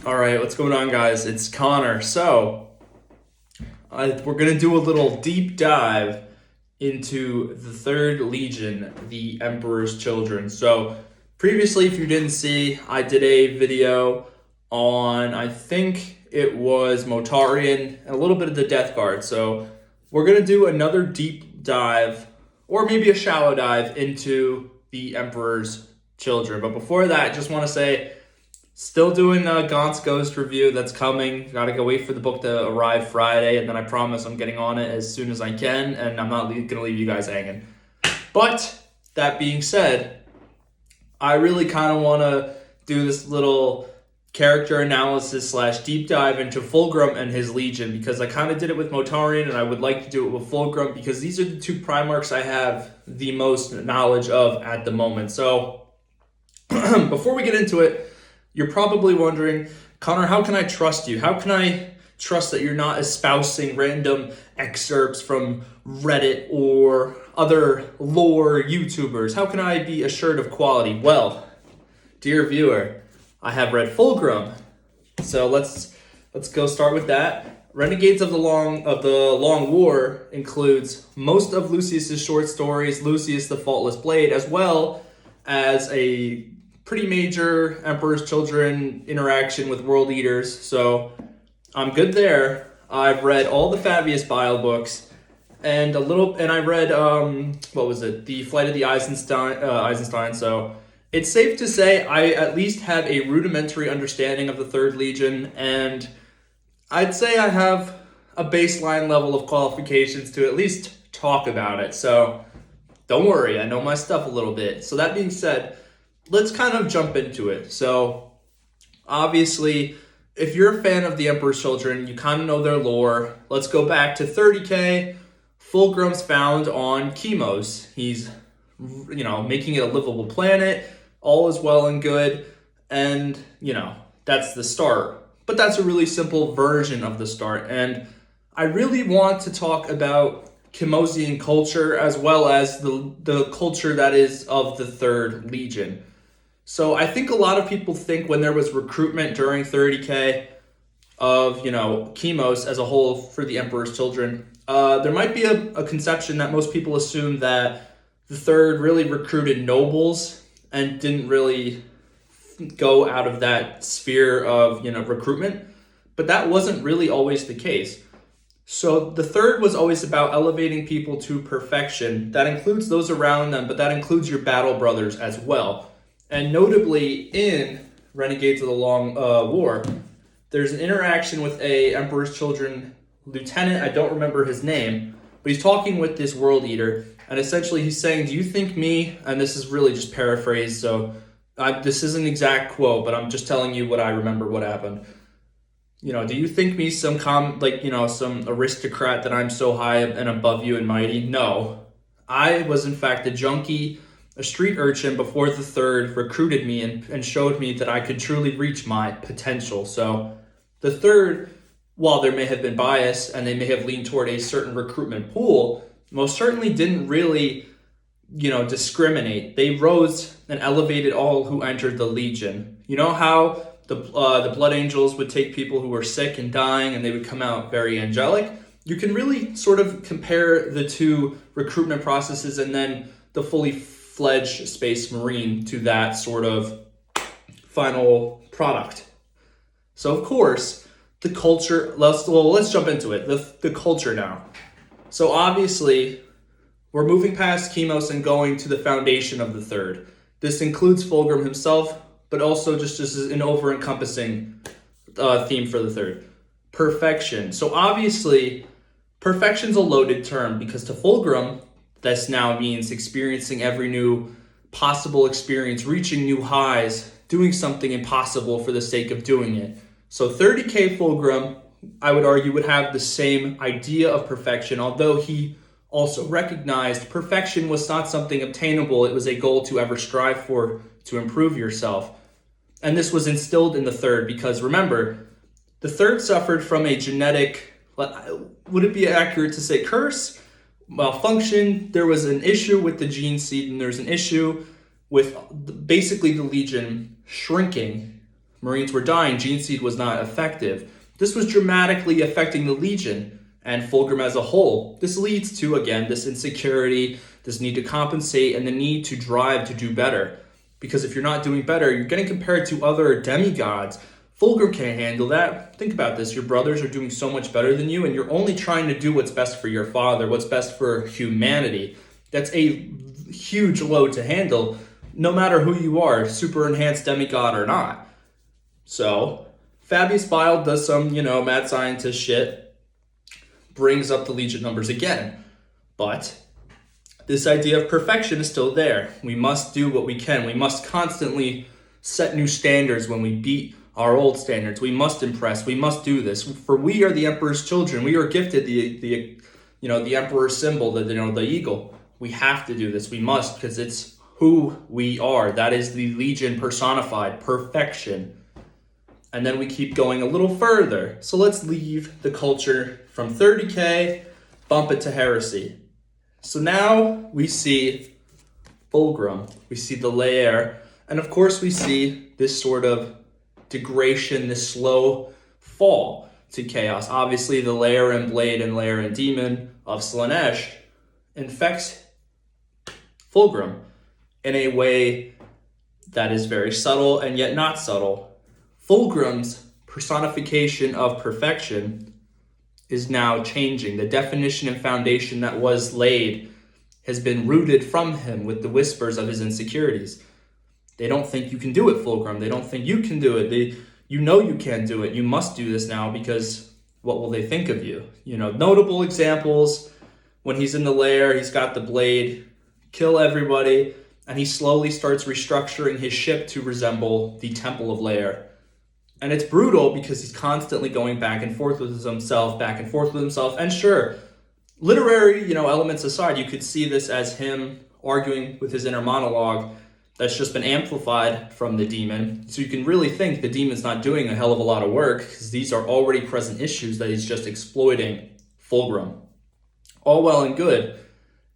All right, what's going on, guys? It's Connor. We're going to do a little deep dive into the Third Legion, the Emperor's Children. So, previously, if you didn't see, I did a video on, I think it was Mortarion and a little bit of the Death Guard. So, we're going to do another deep dive, or maybe a shallow dive, into the Emperor's Children. But before that, I just want to say, still doing Gaunt's Ghost review. That's coming. Gotta go wait for the book to arrive Friday, and then I promise I'm getting on it as soon as I can, and I'm not gonna leave you guys hanging. But that being said, I really kind of want to do this little character analysis / deep dive into Fulgrim and his Legion, because I kind of did it with Mortarion, and I would like to do it with Fulgrim, because these are the two Primarchs I have the most knowledge of at the moment. So before we get into it, you're probably wondering, Connor, how can I trust you? How can I trust that you're not espousing random excerpts from Reddit or other lore YouTubers? How can I be assured of quality? Well, dear viewer, I have read Fulgrim. So let's go start with that. Renegades of the Long War includes most of Lucius's short stories, Lucius the Faultless Blade, as well as a pretty major Emperor's Children interaction with World Eaters, so I'm good there. I've read all the Fabius Bile books, and I read the Flight of the Eisenstein. So it's safe to say I at least have a rudimentary understanding of the Third Legion, and I'd say I have a baseline level of qualifications to at least talk about it. So don't worry, I know my stuff a little bit. So that being said, let's kind of jump into it. So, obviously, if you're a fan of the Emperor's Children, you kind of know their lore. Let's go back to 30k. Fulgrim's found on Chemos. He's, making it a livable planet. All is well and good. And, that's the start. But that's a really simple version of the start. And I really want to talk about Chemosian culture as well as the culture that is of the Third Legion. So I think a lot of people think when there was recruitment during 30k of, Chemos as a whole for the Emperor's Children, there might be a conception that most people assume that the Third really recruited nobles and didn't really go out of that sphere of, recruitment. But that wasn't really always the case. So the Third was always about elevating people to perfection. That includes those around them, but that includes your battle brothers as well. And notably, in Renegades of the Long War, there's an interaction with a Emperor's Children lieutenant. I don't remember his name, but he's talking with this World Eater, and essentially he's saying, do you think me, and this is really just paraphrased, so this isn't an exact quote, but I'm just telling you what I remember what happened. Do you think me some some aristocrat that I'm so high and above you and mighty? No. I was in fact a junkie, a street urchin before the Third recruited me and showed me that I could truly reach my potential. So the Third, while there may have been bias and they may have leaned toward a certain recruitment pool, most certainly didn't really, discriminate. They rose and elevated all who entered the Legion. You know how the Blood Angels would take people who were sick and dying and they would come out very angelic? You can really sort of compare the two recruitment processes and then the fully fledged Space Marine to that sort of final product. So of course, the culture, let's jump into it. The culture now. So obviously, we're moving past Chemos and going to the foundation of the Third. This includes Fulgrim himself, but also just as an over-encompassing theme for the Third. Perfection. So obviously, perfection's a loaded term because to Fulgrim, this now means experiencing every new possible experience, reaching new highs, doing something impossible for the sake of doing it. So 30k Fulgrim, I would argue, would have the same idea of perfection, although he also recognized perfection was not something obtainable. It was a goal to ever strive for, to improve yourself. And this was instilled in the Third because, remember, the Third suffered from a genetic, would it be accurate to say curse? Malfunction. There was an issue with the gene seed, and there's an issue with basically the Legion shrinking Marines were dying, Gene Seed was not effective. This was dramatically affecting the Legion and Fulgrim as a whole. This leads to, again, this insecurity, this need to compensate, and the need to drive to do better. Because if you're not doing better, you're getting compared to other demigods. Fulgrim can't handle that. Think about this. Your brothers are doing so much better than you, and you're only trying to do what's best for your father, what's best for humanity. That's a huge load to handle, no matter who you are, super enhanced demigod or not. So, Fabius Bile does some, mad scientist shit, brings up the Legion numbers again. But this idea of perfection is still there. We must do what we can. We must constantly set new standards when we beat our old standards. We must impress. We must do this. For we are the Emperor's children. We are gifted the Emperor's symbol, the eagle. We have to do this. We must, because it's who we are. That is the Legion personified, perfection. And then we keep going a little further. So let's leave the culture from 30K, bump it to heresy. So now we see Fulgrim, we see the lair, and of course we see this sort of degradation, this slow fall to chaos. Obviously the lair and blade and lair and demon of Slaanesh infects Fulgrim in a way that is very subtle and yet not subtle. Fulgrim's personification of perfection is now changing. The definition and foundation that was laid has been rooted from him with the whispers of his insecurities. They don't think you can do it, Fulgrim. They don't think you can do it. You know you can't do it. You must do this now because what will they think of you? Notable examples, when he's in the lair, he's got the blade, kill everybody, and he slowly starts restructuring his ship to resemble the Temple of Lair. And it's brutal because he's constantly going back and forth with himself. And sure, literary, elements aside, you could see this as him arguing with his inner monologue that's just been amplified from the demon. So you can really think the demon's not doing a hell of a lot of work because these are already present issues that he's just exploiting Fulgrim. All well and good,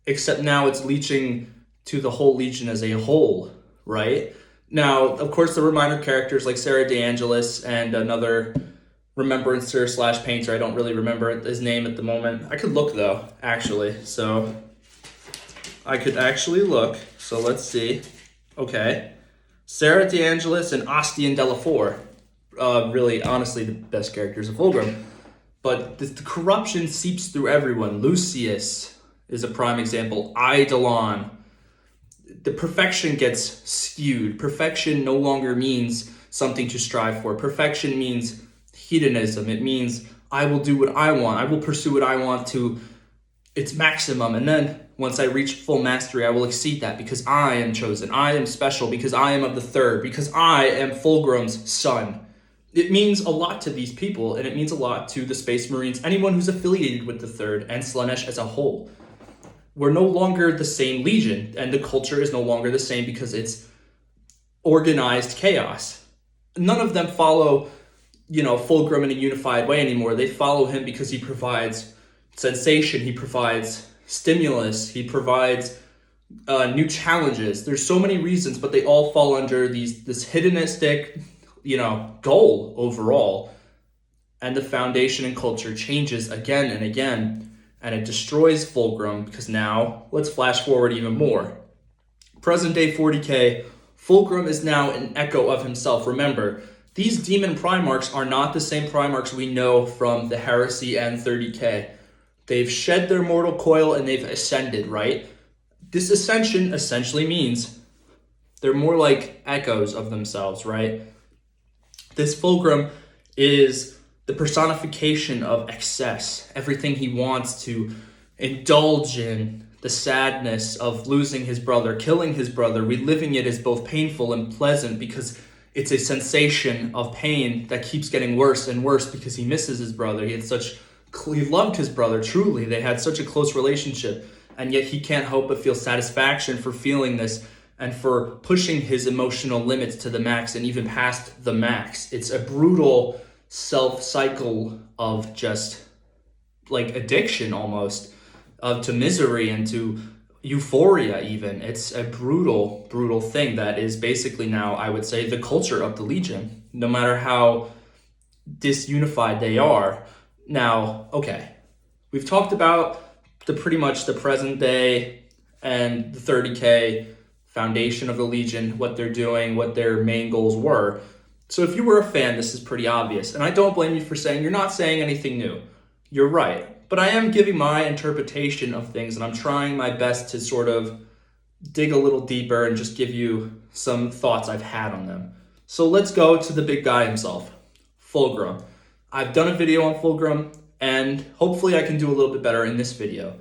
except now it's leeching to the whole Legion as a whole, right? Now, of course, there were minor characters like Sarah DeAngelis and another remembrancer / painter. I don't really remember his name at the moment. I could look, though, actually. So, I could actually look. So, let's see. Okay. Sarah DeAngelis and Ostian Delafour. Really, honestly, the best characters of Fulgrim. But the corruption seeps through everyone. Lucius is a prime example. Eidolon. The perfection gets skewed. Perfection no longer means something to strive for. Perfection means hedonism. It means I will do what I want. I will pursue what I want to its maximum. And then once I reach full mastery, I will exceed that because I am chosen. I am special because I am of the third, because I am Fulgrim's son. It means a lot to these people, and it means a lot to the Space Marines, anyone who's affiliated with the third, and Slaanesh as a whole. We're no longer the same Legion, and the culture is no longer the same because it's organized chaos. None of them follow, Fulgrim in a unified way anymore. They follow him because he provides sensation, he provides stimulus, he provides new challenges. There's so many reasons, but they all fall under this hedonistic, goal overall. And the foundation and culture changes again and again. And it destroys Fulgrim because now, let's flash forward even more. Present day 40K, Fulgrim is now an echo of himself. Remember, these demon Primarchs are not the same Primarchs we know from the Heresy and 30K. They've shed their mortal coil and they've ascended, right? This ascension essentially means they're more like echoes of themselves, right? This Fulgrim is the personification of excess, everything he wants to indulge in, the sadness of losing his brother, killing his brother, reliving it as both painful and pleasant because it's a sensation of pain that keeps getting worse and worse because he misses his brother. He loved his brother, truly. They had such a close relationship, and yet he can't help but feel satisfaction for feeling this and for pushing his emotional limits to the max and even past the max. It's a brutal self-cycle of just like addiction almost, to misery and to Euphoria even. It's a brutal, brutal thing that is basically now, I would say, the culture of the Legion, no matter how disunified they are. Now, okay, we've talked about pretty much the present day and the 30K foundation of the Legion, what they're doing, what their main goals were. So if you were a fan, this is pretty obvious. And I don't blame you for saying you're not saying anything new. You're right. But I am giving my interpretation of things, and I'm trying my best to sort of dig a little deeper and just give you some thoughts I've had on them. So let's go to the big guy himself, Fulgrim. I've done a video on Fulgrim, and hopefully I can do a little bit better in this video.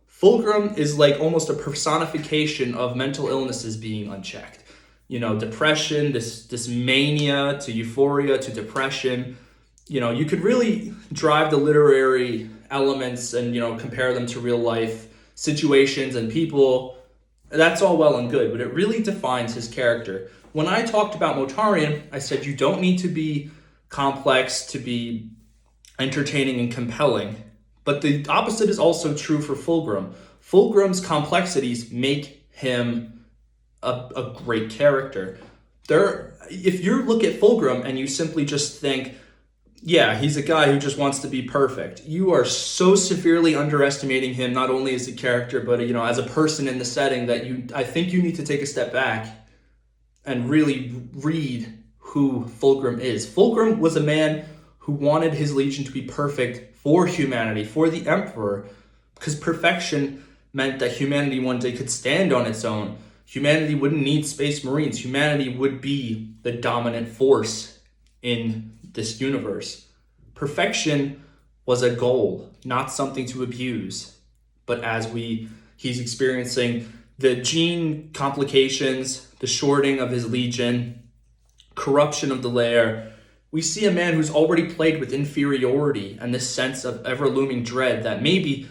Fulgrim is like almost a personification of mental illnesses being unchecked. You know, depression, this mania to euphoria to depression. You know, you could really drive the literary elements and, you know, compare them to real life situations and people. That's all well and good, but it really defines his character. When I talked about Mortarion, I said you don't need to be complex to be entertaining and compelling. But the opposite is also true for Fulgrim. Fulgrim's complexities make him a great character. If you look at Fulgrim and you simply just think, yeah, he's a guy who just wants to be perfect, you are so severely underestimating him, not only as a character, but, you know, as a person in the setting, that I think you need to take a step back and really read who Fulgrim is. Fulgrim was a man who wanted his Legion to be perfect for humanity, for the Emperor, because perfection meant that humanity one day could stand on its own. Humanity wouldn't need Space Marines. Humanity would be the dominant force in this universe. Perfection was a goal, not something to abuse. But as he's experiencing the gene complications, the shorting of his Legion, corruption of the lair, we see a man who's already played with inferiority and this sense of ever-looming dread that maybe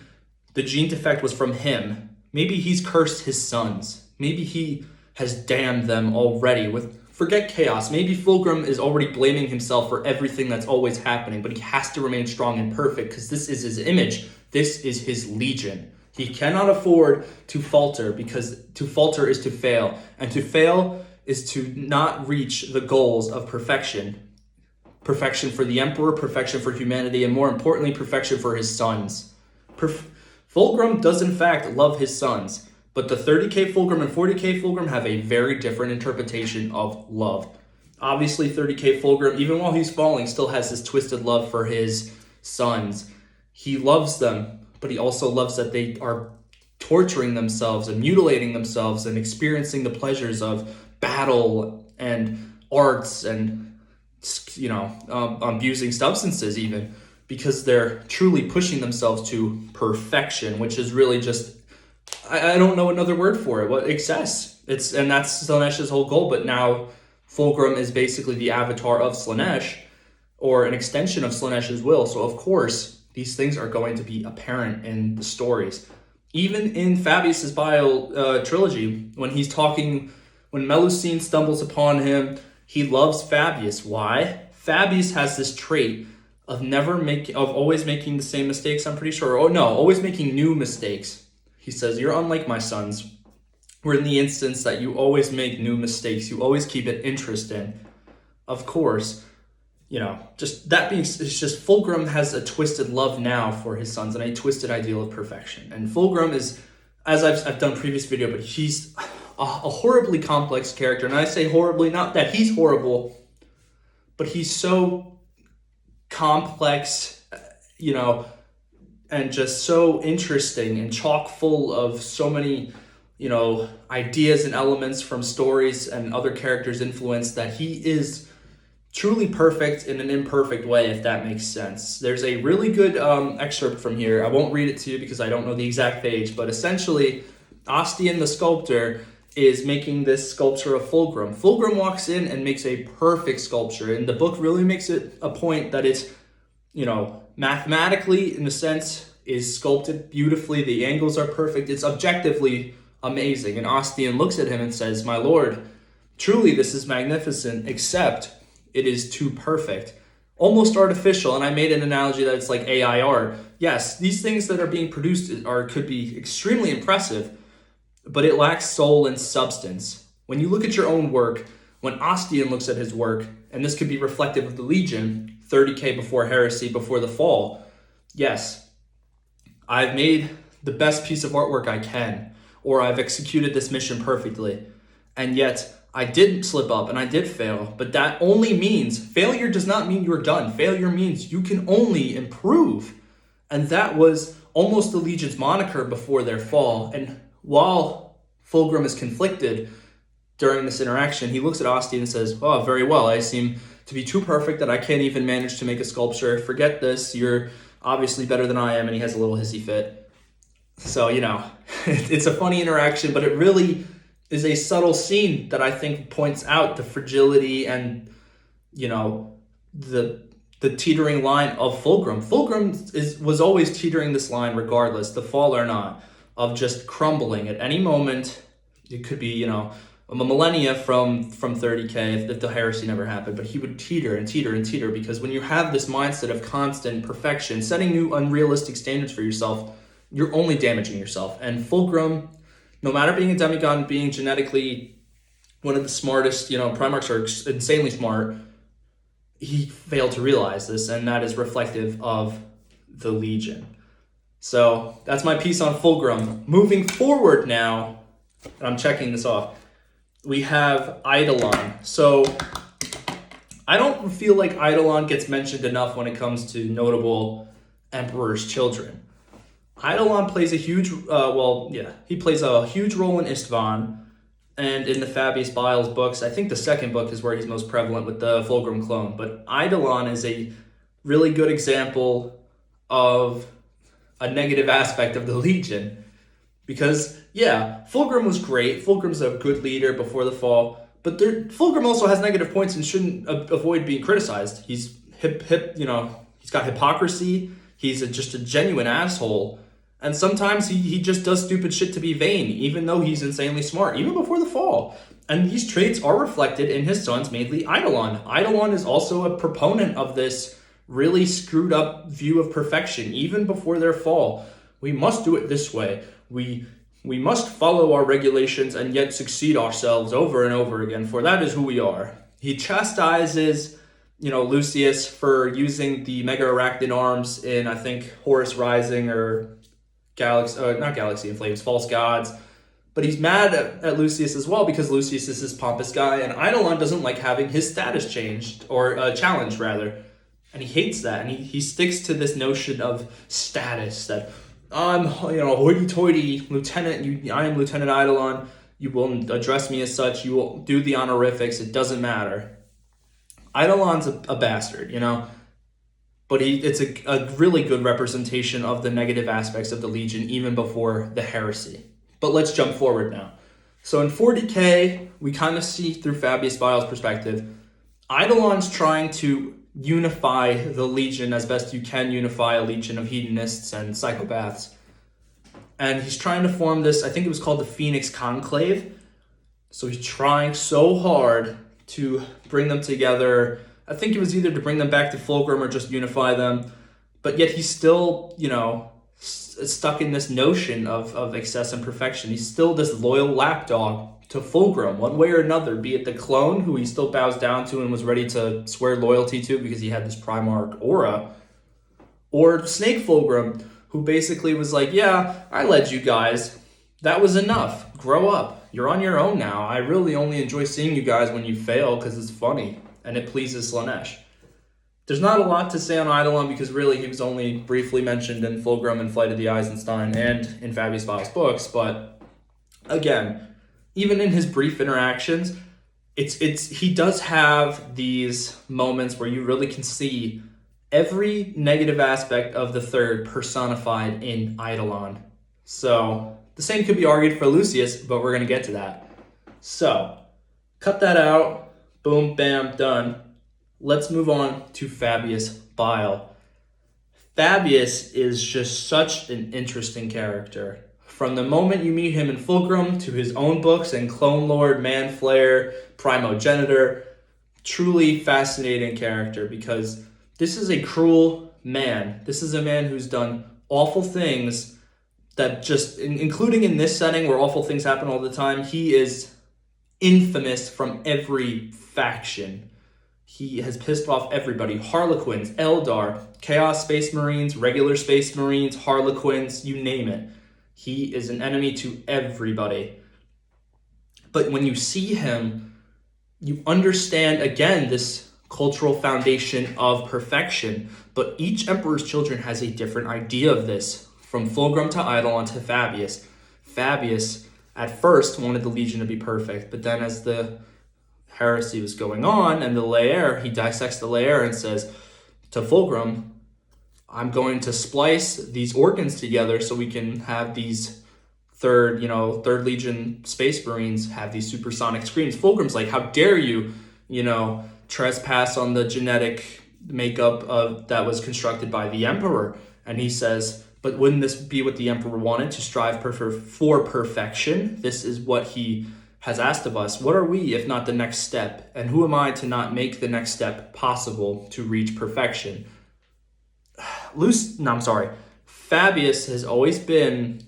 the gene defect was from him. Maybe he's cursed his sons. Maybe he has damned them already. Forget chaos. Maybe Fulgrim is already blaming himself for everything that's always happening, but he has to remain strong and perfect because this is his image. This is his Legion. He cannot afford to falter, because to falter is to fail. And to fail is to not reach the goals of perfection. Perfection for the Emperor, perfection for humanity, and more importantly, perfection for his sons. Fulgrim does in fact love his sons, but the 30K Fulgrim and 40K Fulgrim have a very different interpretation of love. Obviously, 30K Fulgrim, even while he's falling, still has this twisted love for his sons. He loves them, but he also loves that they are torturing themselves and mutilating themselves and experiencing the pleasures of battle and arts and, you know, abusing substances even, because they're truly pushing themselves to perfection, which is really just, I don't know another word for it. What excess? And that's Slaanesh's whole goal. But now Fulgrim is basically the avatar of Slaanesh, or an extension of Slaanesh's will. So of course these things are going to be apparent in the stories. Even in Fabius's Bile trilogy, when Melusine stumbles upon him, he loves Fabius. Why? Fabius has this trait of always making the same mistakes, I'm pretty sure. Oh no, always making new mistakes. He says, you're unlike my sons. We're in the instance that you always make new mistakes. You always keep it interesting. Of course, you know, just that being, it's just Fulgrim has a twisted love now for his sons and a twisted ideal of perfection. And Fulgrim is, as I've done previous video, but he's a horribly complex character. And I say horribly, not that he's horrible, but he's so complex, you know, and just so interesting and chock full of so many, you know, ideas and elements from stories and other characters' influence, that he is truly perfect in an imperfect way, if that makes sense. There's a really good excerpt from here. I won't read it to you because I don't know the exact page, but essentially Ostian the sculptor is making this sculpture of Fulgrim. Fulgrim walks in and makes a perfect sculpture, and the book really makes it a point that it's, you know, mathematically, in a sense, is sculpted beautifully. The angles are perfect. It's objectively amazing. And Ostian looks at him and says, my lord, truly this is magnificent, except it is too perfect. Almost artificial. And I made an analogy that it's like AI art. Yes, these things that are being produced could be extremely impressive, but it lacks soul and substance. When you look at your own work, when Ostian looks at his work, and this could be reflective of the Legion, 30K before heresy, before the fall, yes, I've made the best piece of artwork I can, or I've executed this mission perfectly, and yet I did slip up and I did fail, but that only means, failure does not mean you're done. Failure means you can only improve. And that was almost the Legion's moniker before their fall. And while Fulgrim is conflicted during this interaction, he looks at Ostian and says, "Oh, very well. I seem to be too perfect that I can't even manage to make a sculpture. Forget this. You're obviously better than I am." And he has a little hissy fit. So, it's a funny interaction, but it really is a subtle scene that I think points out the fragility and, the teetering line of Fulgrim. Fulgrim was always teetering this line regardless, the fall or not, of just crumbling at any moment. It could be, a millennia from 30K if the heresy never happened, but he would teeter and teeter and teeter, because when you have this mindset of constant perfection, setting new unrealistic standards for yourself, you're only damaging yourself. And Fulgrim, no matter being a demigod, being genetically one of the smartest, Primarchs are insanely smart, he failed to realize this, and that is reflective of the Legion. So that's my piece on Fulgrim. Moving forward now, and I'm checking this off, we have Eidolon. So I don't feel like Eidolon gets mentioned enough when it comes to notable Emperor's Children. Eidolon plays a huge, he plays a huge role in Istvan, and in the Fabius Biles books. I think the second book is where he's most prevalent with the Fulgrim clone, but Eidolon is a really good example of a negative aspect of the Legion, because, Fulgrim was great. Fulgrim's a good leader before the fall, but Fulgrim also has negative points and shouldn't avoid being criticized. He's he's got hypocrisy. He's just a genuine asshole. And sometimes he just does stupid shit to be vain, even though he's insanely smart, even before the fall. And these traits are reflected in his sons, mainly Eidolon. Eidolon is also a proponent of this really screwed up view of perfection, even before their fall. We must do it this way. We must follow our regulations and yet succeed ourselves over and over again, for that is who we are. He chastises, Lucius for using the Mega Arachnid arms in, I think, Horus Rising or not Galaxy in Flames, False Gods. But he's mad at Lucius as well, because Lucius is this pompous guy, and Eidolon doesn't like having his status changed, or challenged rather. And he hates that, and he sticks to this notion of status, that I'm, hoity-toity lieutenant, I am Lieutenant Eidolon, you will address me as such, you will do the honorifics, it doesn't matter. Eidolon's a bastard, but it's a really good representation of the negative aspects of the Legion, even before the heresy. But let's jump forward now. So in 40K, we kind of see through Fabius Biles' perspective, Eidolon's trying to unify the Legion as best you can unify a legion of hedonists and psychopaths. And he's trying to form this, I think it was called the Phoenix Conclave. So he's trying so hard to bring them together. I think it was either to bring them back to Fulgrim or just unify them. But yet he's still, stuck in this notion of excess and perfection. He's still this loyal lapdog to Fulgrim, one way or another, be it the clone, who he still bows down to and was ready to swear loyalty to because he had this Primarch aura, or Snake Fulgrim, who basically was like, yeah, I led you guys. That was enough. Grow up. You're on your own now. I really only enjoy seeing you guys when you fail because it's funny and it pleases Slaanesh. There's not a lot to say on Eidolon because really he was only briefly mentioned in Fulgrim and Flight of the Eisenstein and in Fabius Biles' books, but again, even in his brief interactions, he does have these moments where you really can see every negative aspect of the third personified in Eidolon. So the same could be argued for Lucius, but we're going to get to that. So cut that out. Boom, bam, done. Let's move on to Fabius Bile. Fabius is just such an interesting character. From the moment you meet him in Fulgrim to his own books and Clone Lord, Manflayer, Primogenitor, truly fascinating character because this is a cruel man. This is a man who's done awful things that just, including in this setting where awful things happen all the time, he is infamous from every faction. He has pissed off everybody. Harlequins, Eldar, Chaos Space Marines, regular Space Marines, Harlequins, you name it. He is an enemy to everybody. But when you see him, you understand, again, this cultural foundation of perfection. But each Emperor's Children has a different idea of this, from Fulgrim to Eidolon to Fabius. Fabius, at first, wanted the Legion to be perfect, but then as the heresy was going on and the Lair, he dissects the Lair and says to Fulgrim, I'm going to splice these organs together so we can have these third Legion Space Marines have these supersonic screams. Fulgrim's like, how dare you, trespass on the genetic makeup that was constructed by the Emperor. And he says, but wouldn't this be what the Emperor wanted, to strive for perfection? This is what he has asked of us. What are we if not the next step? And who am I to not make the next step possible to reach perfection? Fabius has always been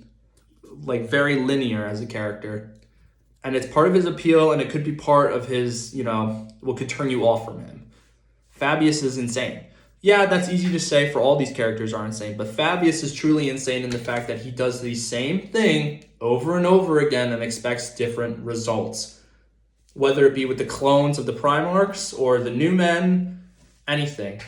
very linear as a character. And it's part of his appeal, and it could be part of his, what could turn you off from him. Fabius is insane. Yeah, that's easy to say, for all these characters are insane, but Fabius is truly insane in the fact that he does the same thing over and over again and expects different results. Whether it be with the clones of the Primarchs or the New Men, anything.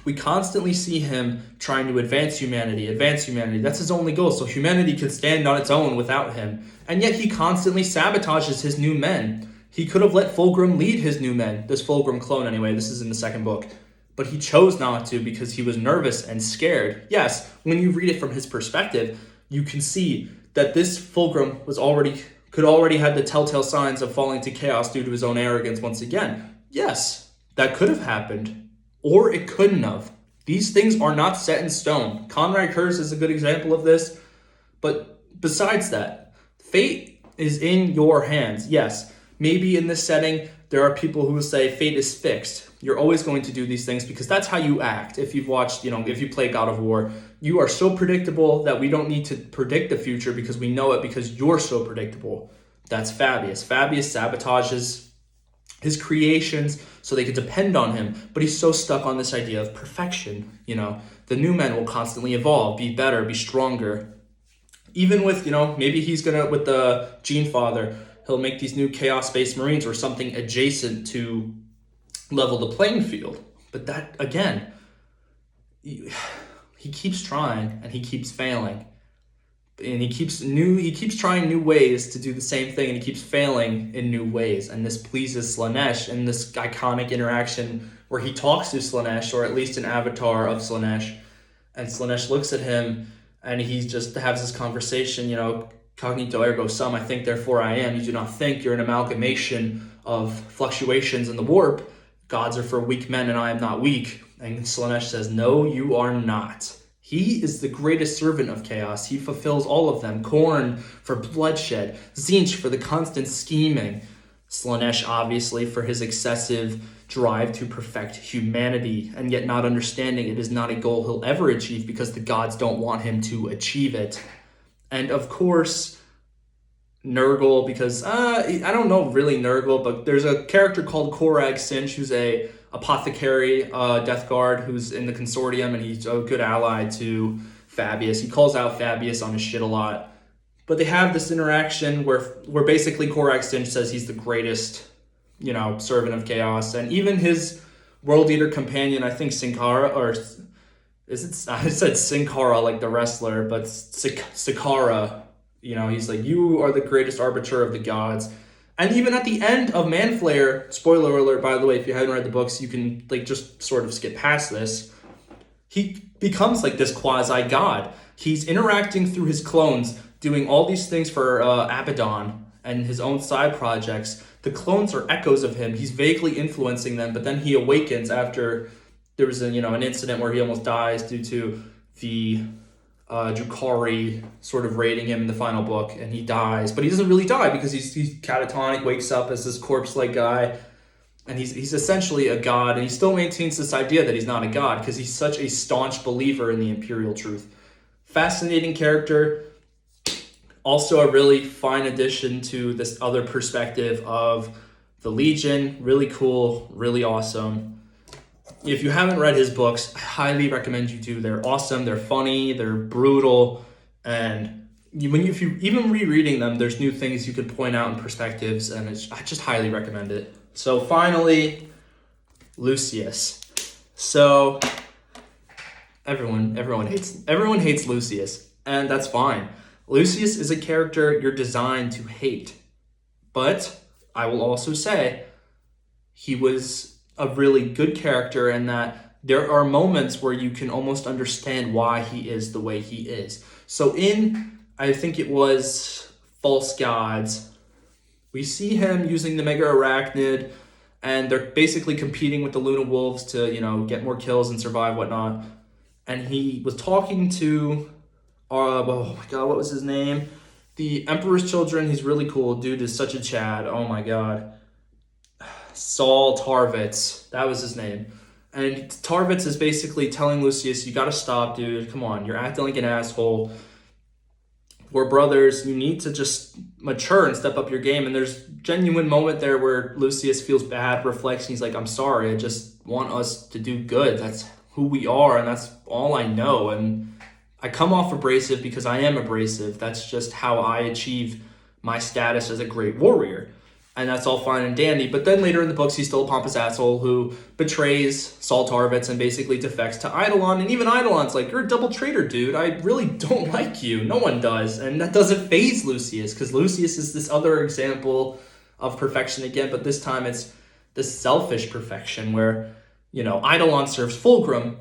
We constantly see him trying to advance humanity. That's his only goal, so humanity could stand on its own without him. And yet he constantly sabotages his new men. He could have let Fulgrim lead his new men. This Fulgrim clone anyway, this is in the second book. But he chose not to because he was nervous and scared. Yes, when you read it from his perspective, you can see that this Fulgrim could already have the telltale signs of falling to chaos due to his own arrogance once again. Yes, that could have happened. Or it couldn't have. These things are not set in stone. Conrad Curtis is a good example of this. But besides that, fate is in your hands. Yes, maybe in this setting, there are people who will say fate is fixed. You're always going to do these things because that's how you act. If you've watched, if you play God of War, you are so predictable that we don't need to predict the future because we know it because you're so predictable. That's Fabius. Fabius sabotages his creations so they could depend on him, but he's so stuck on this idea of perfection. The new men will constantly evolve, be better, be stronger. Even with, maybe he's gonna, with the Gene Father, he'll make these new Chaos Space Marines or something adjacent to level the playing field. But that, again, he keeps trying and he keeps failing. And he keeps trying new ways to do the same thing, and he keeps failing in new ways. And this pleases Slaanesh in this iconic interaction where he talks to Slaanesh, or at least an avatar of Slaanesh. And Slaanesh looks at him and he just has this conversation, cognito ergo sum, I think, therefore I am. You do not think, you're an amalgamation of fluctuations in the warp. Gods are for weak men and I am not weak. And Slaanesh says, no, you are not. He is the greatest servant of chaos. He fulfills all of them. Khorne for bloodshed. Tzeentch for the constant scheming. Slaanesh, obviously, for his excessive drive to perfect humanity, and yet not understanding it is not a goal he'll ever achieve because the gods don't want him to achieve it. And of course, Nurgle, because I don't know really Nurgle, but there's a character called Korag Sinch who's a apothecary death guard who's in the consortium, and he's a good ally to Fabius. He calls out Fabius on his shit a lot. But they have this interaction where basically Korag Sinch says he's the greatest, servant of chaos. And even his World Eater companion, I think Sinkara, or is it, I said Sinkara like the wrestler, but Sikara, he's like, you are the greatest arbiter of the gods. And even at the end of Manflayer, spoiler alert, by the way, if you haven't read the books, you can just sort of skip past this. He becomes like this quasi-god. He's interacting through his clones, doing all these things for Abaddon and his own side projects. The clones are echoes of him. He's vaguely influencing them, but then he awakens after there was an incident where he almost dies due to the Drukhari sort of raiding him in the final book, and he dies. But he doesn't really die because he's catatonic, wakes up as this corpse-like guy, and he's essentially a god, and he still maintains this idea that he's not a god because he's such a staunch believer in the imperial truth. Fascinating character. Also a really fine addition to this other perspective of the Legion. Really cool, really awesome. If you haven't read his books, I highly recommend you do. They're awesome, they're funny, they're brutal, and if you even rereading them, there's new things you could point out in perspectives, and I just highly recommend it. So finally, Lucius. So everyone hates Lucius, and that's fine. Lucius is a character you're designed to hate, but I will also say he was a really good character in that there are moments where you can almost understand why he is the way he is. So I think it was False Gods, we see him using the Mega Arachnid, and they're basically competing with the Luna Wolves to, get more kills and survive, whatnot. And he was talking to, oh my god, what was his name? The Emperor's Children. He's really cool. Dude is such a Chad. Oh my god. Saul Tarvitz, that was his name. And Tarvitz is basically telling Lucius, you gotta stop, dude. Come on, you're acting like an asshole. We're brothers. You need to just mature and step up your game. And there's genuine moment there where Lucius feels bad, reflects, and he's like, I'm sorry. I just want us to do good. That's who we are, and that's all I know. And I come off abrasive because I am abrasive. That's just how I achieve my status as a great warrior. And that's all fine and dandy. But then later in the books, he's still a pompous asshole who betrays Saul Tarvitz and basically defects to Eidolon. And even Eidolon's like, you're a double traitor, dude. I really don't like you. No one does. And that doesn't faze Lucius, because Lucius is this other example of perfection again. But this time it's this selfish perfection where, Eidolon serves Fulgrim.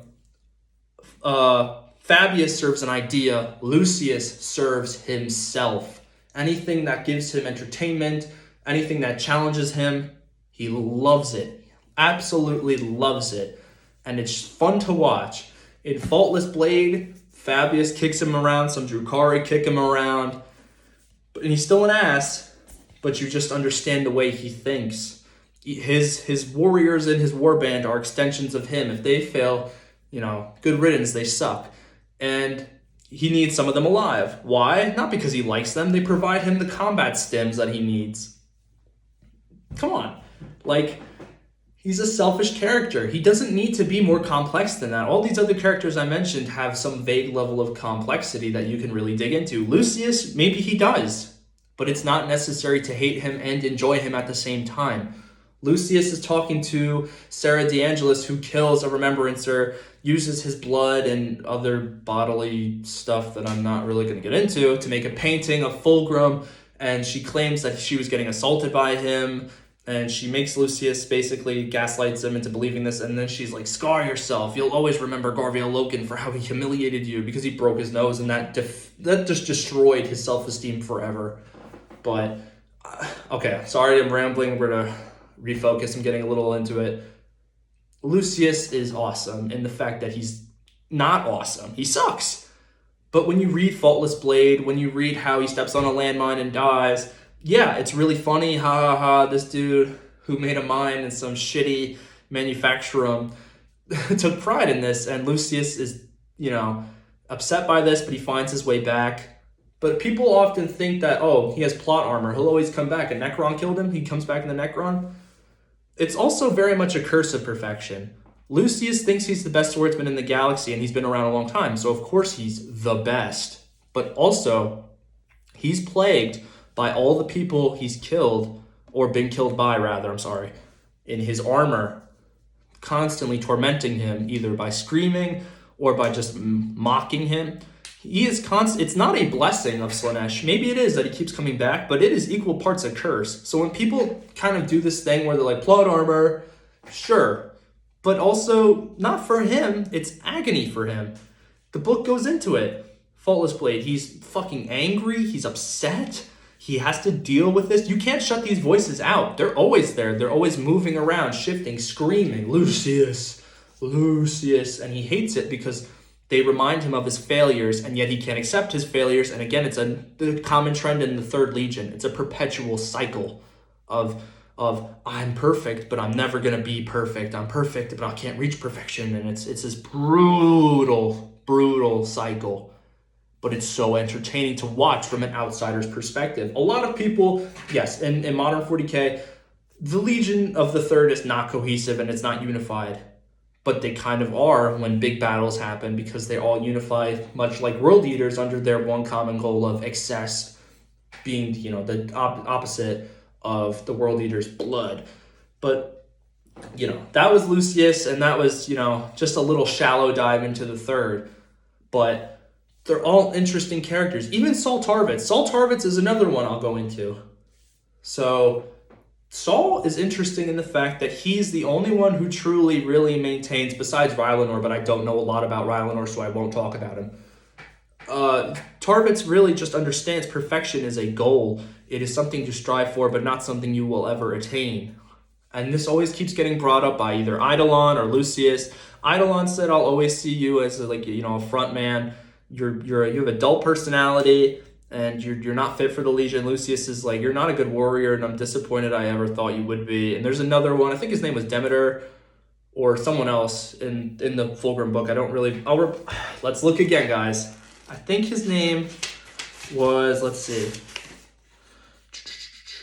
Fabius serves an idea. Lucius serves himself. Anything that gives him entertainment, anything that challenges him, he loves it. Absolutely loves it. And it's fun to watch. In Faultless Blade, Fabius kicks him around, some Drukhari kick him around, and he's still an ass, but you just understand the way he thinks. His warriors in his warband are extensions of him. If they fail, good riddance, they suck. And he needs some of them alive. Why? Not because he likes them. They provide him the combat stims that he needs. Come on. He's a selfish character. He doesn't need to be more complex than that. All these other characters I mentioned have some vague level of complexity that you can really dig into. Lucius, maybe he does, but it's not necessary to hate him and enjoy him at the same time. Lucius is talking to Sarah DeAngelis, who kills a Remembrancer, uses his blood and other bodily stuff that I'm not really going to get into to make a painting of Fulgrim, and she claims that she was getting assaulted by him, and she makes Lucius, basically gaslights him into believing this, and then she's like, scar yourself, you'll always remember Garviel Loken for how he humiliated you because he broke his nose, and that just destroyed his self-esteem forever. But, okay, sorry I'm rambling, we're going to refocus. I'm getting a little into it. Lucius is awesome in the fact that he's not awesome. He sucks. But when you read Faultless Blade, when you read how he steps on a landmine and dies, yeah, it's really funny. Ha ha ha, this dude who made a mine in some shitty manufacturer took pride in this, and Lucius is, upset by this, but he finds his way back. But people often think that, he has plot armor. He'll always come back. And Necron killed him. He comes back in the Necron. It's also very much a curse of perfection. Lucius thinks he's the best swordsman in the galaxy, and he's been around a long time, so of course he's the best. But also, he's plagued by all the people he's killed, or been killed by, rather, in his armor, constantly tormenting him, either by screaming or by just mocking him. He is It's not a blessing of Slaanesh. Maybe it is that he keeps coming back, but it is equal parts a curse. So when people kind of do this thing where they're like, plot armor, sure. But also, not for him, it's agony for him. The book goes into it. Faultless Blade, he's fucking angry, he's upset, he has to deal with this. You can't shut these voices out. They're always there. They're always moving around, shifting, screaming, Lucius, and he hates it because they remind him of his failures, and yet he can't accept his failures. And again, it's a common trend in the Third Legion. It's a perpetual cycle of I'm perfect, but I'm never going to be perfect. I'm perfect, but I can't reach perfection. And it's this brutal cycle. but it's so entertaining to watch from an outsider's perspective. A lot of people, yes, in modern 40K, the Legion of the Third is not cohesive and it's not unified, but they kind of are when big battles happen because they all unify, much like World Eaters, under their one common goal of excess being, the opposite of the World Eater's blood. But, that was Lucius, and that was, just a little shallow dive into the Third. But they're all interesting characters. Even Saul Tarvitz. Saul Tarvitz is another one I'll go into. So Saul is interesting in the fact that he's the only one who truly, really maintains, besides Rylanor, but I don't know a lot about Rylanor, so I won't talk about him. Tarvitz really just understands perfection is a goal. It is something to strive for, but not something you will ever attain. And this always keeps getting brought up by either Eidolon or Lucius. Eidolon said, "I'll always see you as a front man. You have a dull personality, and you're not fit for the Legion." Lucius is like, "You're not a good warrior, and I'm disappointed I ever thought you would be." And there's another one, I think his name was Demeter, or someone else in the Fulgrim book. I don't really. Let's look again, guys. I think his name was, let's see,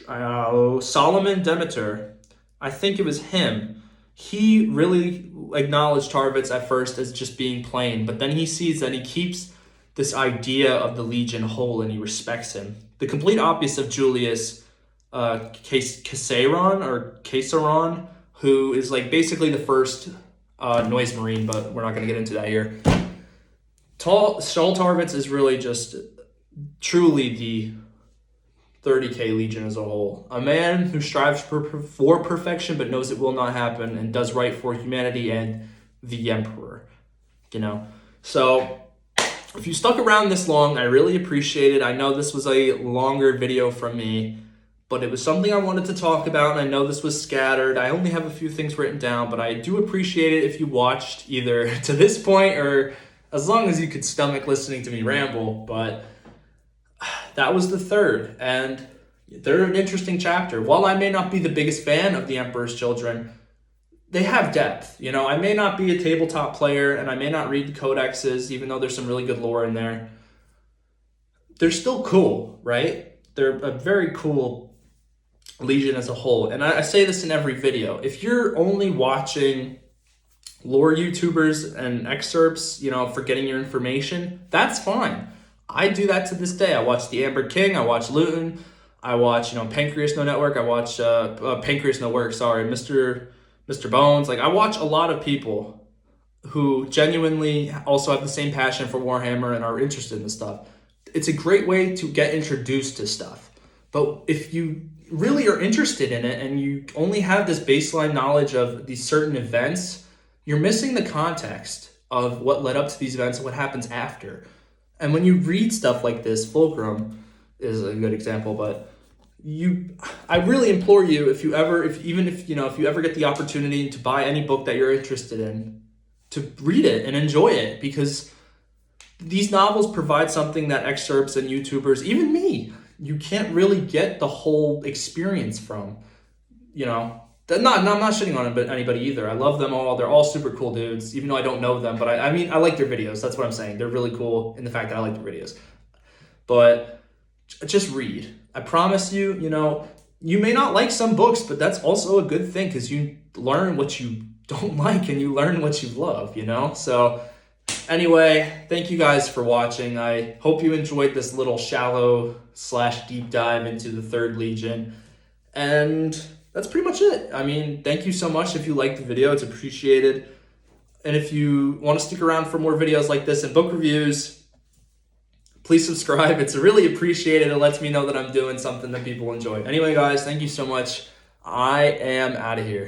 Solomon Demeter. I think it was him. He really acknowledged Tarvitz at first as just being plain, but then he sees that he keeps this idea of the Legion whole and he respects him. The complete opposite of Julius Caesarion, who is like basically the first Noise Marine, but we're not going to get into that here. Saul Tarvitz is really just truly the 30K Legion as a whole. A man who strives for perfection but knows it will not happen and does right for humanity and the Emperor. So if you stuck around this long, I really appreciate it. I know this was a longer video from me, but it was something I wanted to talk about, and I know this was scattered. I only have a few things written down, but I do appreciate it if you watched either to this point or as long as you could stomach listening to me ramble. But that was the Third, and they're an interesting chapter. While I may not be the biggest fan of the Emperor's Children, they have depth. I may not be a tabletop player, and I may not read the codexes, even though there's some really good lore in there. They're still cool, right? They're a very cool Legion as a whole. And I say this in every video. If you're only watching lore YouTubers and excerpts, for getting your information, that's fine. I do that to this day. I watch the Amber King, I watch Luton, I watch, Pancreas No Network, I watch Pancreas No Work, sorry, Mr. Bones. Like, I watch a lot of people who genuinely also have the same passion for Warhammer and are interested in this stuff. It's a great way to get introduced to stuff. But if you really are interested in it and you only have this baseline knowledge of these certain events, you're missing the context of what led up to these events and what happens after. And when you read stuff like this, Fulgrim is a good example, but I really implore you, if you ever get the opportunity to buy any book that you're interested in, to read it and enjoy it, because these novels provide something that excerpts and YouTubers, even me, you can't really get the whole experience from. I'm not shitting on anybody either. I love them all. They're all super cool dudes, even though I don't know them. But I like their videos. That's what I'm saying. They're really cool in the fact that I like their videos. But just read. I promise you, you may not like some books, but that's also a good thing because you learn what you don't like and you learn what you love, So anyway, thank you guys for watching. I hope you enjoyed this little shallow/deep dive into the Third Legion. And that's pretty much it. Thank you so much if you liked the video. It's appreciated. And if you want to stick around for more videos like this and book reviews, please subscribe. It's really appreciated. It lets me know that I'm doing something that people enjoy. Anyway, guys, thank you so much. I am out of here.